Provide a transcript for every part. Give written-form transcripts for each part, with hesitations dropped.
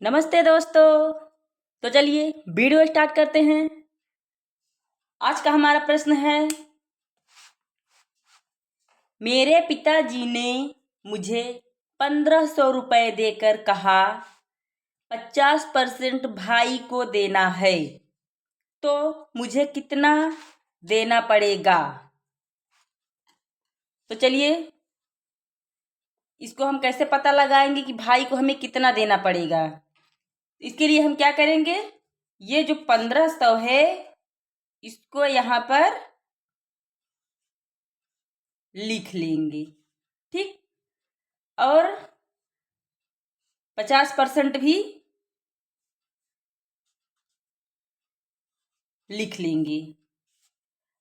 नमस्ते दोस्तों। तो चलिए वीडियो स्टार्ट करते हैं। आज का हमारा प्रश्न है, मेरे पिताजी ने मुझे 1500 रुपये देकर कहा 50% भाई को देना है, तो मुझे कितना देना पड़ेगा। तो चलिए इसको हम कैसे पता लगाएंगे कि भाई को हमें कितना देना पड़ेगा। इसके लिए हम क्या करेंगे, ये जो 1500 है इसको यहाँ पर लिख लेंगे, ठीक। और 50% भी लिख लेंगे।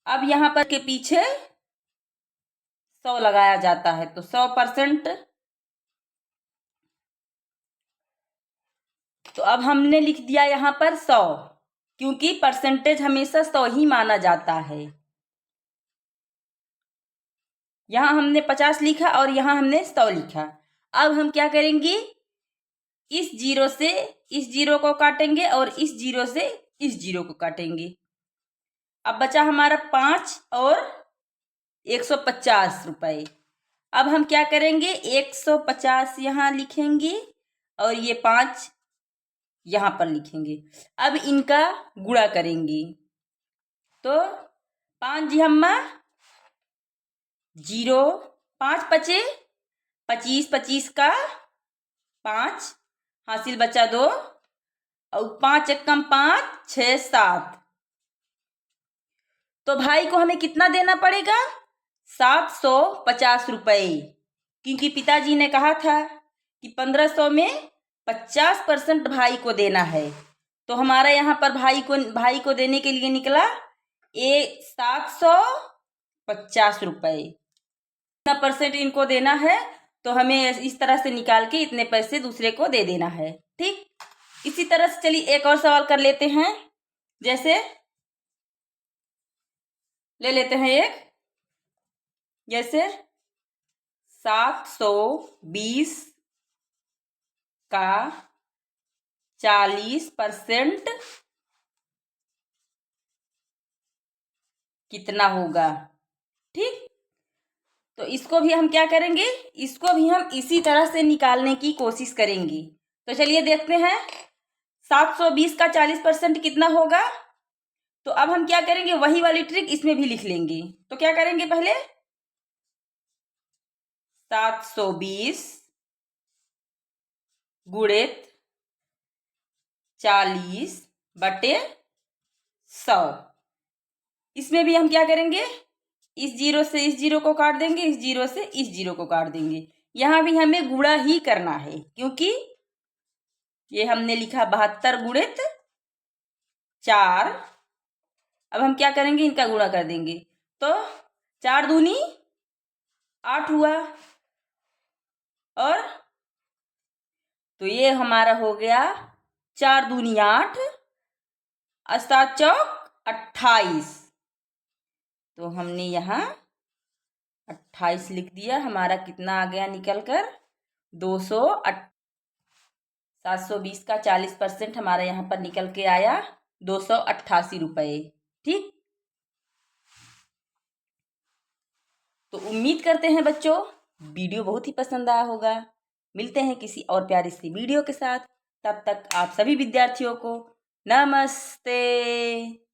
अब यहाँ पर के पीछे 100 लगाया जाता है, तो 100%। तो अब हमने लिख दिया यहाँ पर 100, क्योंकि परसेंटेज हमेशा 100 ही माना जाता है। यहाँ हमने 50 लिखा और यहाँ हमने 100 लिखा। अब हम क्या करेंगे, इस जीरो से इस जीरो को काटेंगे और इस जीरो से इस जीरो को काटेंगे। अब बचा हमारा 5 और 150 रुपये। अब हम क्या करेंगे, 150 यहाँ लिखेंगे और ये 5 यहाँ पर लिखेंगे। अब इनका गुणा करेंगे, तो 5 जी हम्मा 0, 5 पचे 25, 25 का 5 हासिल बचा 2 और 5 एकम 5 6 7। तो भाई को हमें कितना देना पड़ेगा, 750 रुपये, क्योंकि पिताजी ने कहा था कि 1500 में 50% भाई को देना है। तो हमारा यहाँ पर भाई को देने के लिए निकला 750 रुपये। इतना परसेंट इनको देना है, तो हमें इस तरह से निकाल के इतने पैसे दूसरे को दे देना है, ठीक। इसी तरह से चलिए एक और सवाल कर लेते हैं। जैसे ले लेते हैं एक, जैसे 720 का 40% कितना होगा, ठीक। तो इसको भी हम क्या करेंगे, इसको भी हम इसी तरह से निकालने की कोशिश करेंगे। तो चलिए देखते हैं 720 का 40% कितना होगा। तो अब हम क्या करेंगे, वही वाली ट्रिक इसमें भी लिख लेंगे। तो क्या करेंगे, पहले 720 गुणित 40/100। इसमें भी हम क्या करेंगे, इस जीरो से इस जीरो को काट देंगे, इस जीरो से इस जीरो को काट देंगे। यहाँ भी हमें गुणा ही करना है, क्योंकि ये हमने लिखा 72 गुणित 4। अब हम क्या करेंगे, इनका गुणा कर देंगे, तो 4 दूनी 8 हुआ। और तो ये हमारा हो गया 4 दूनी 8, 7 चौक 28। तो हमने यहाँ 28 लिख दिया। हमारा कितना आ गया निकल कर 720 का 40% हमारा यहाँ पर निकल के आया 288 रुपये, ठीक। तो उम्मीद करते हैं बच्चों वीडियो बहुत ही पसंद आया होगा। मिलते हैं किसी और प्यारी सी वीडियो के साथ। तब तक आप सभी विद्यार्थियों को नमस्ते।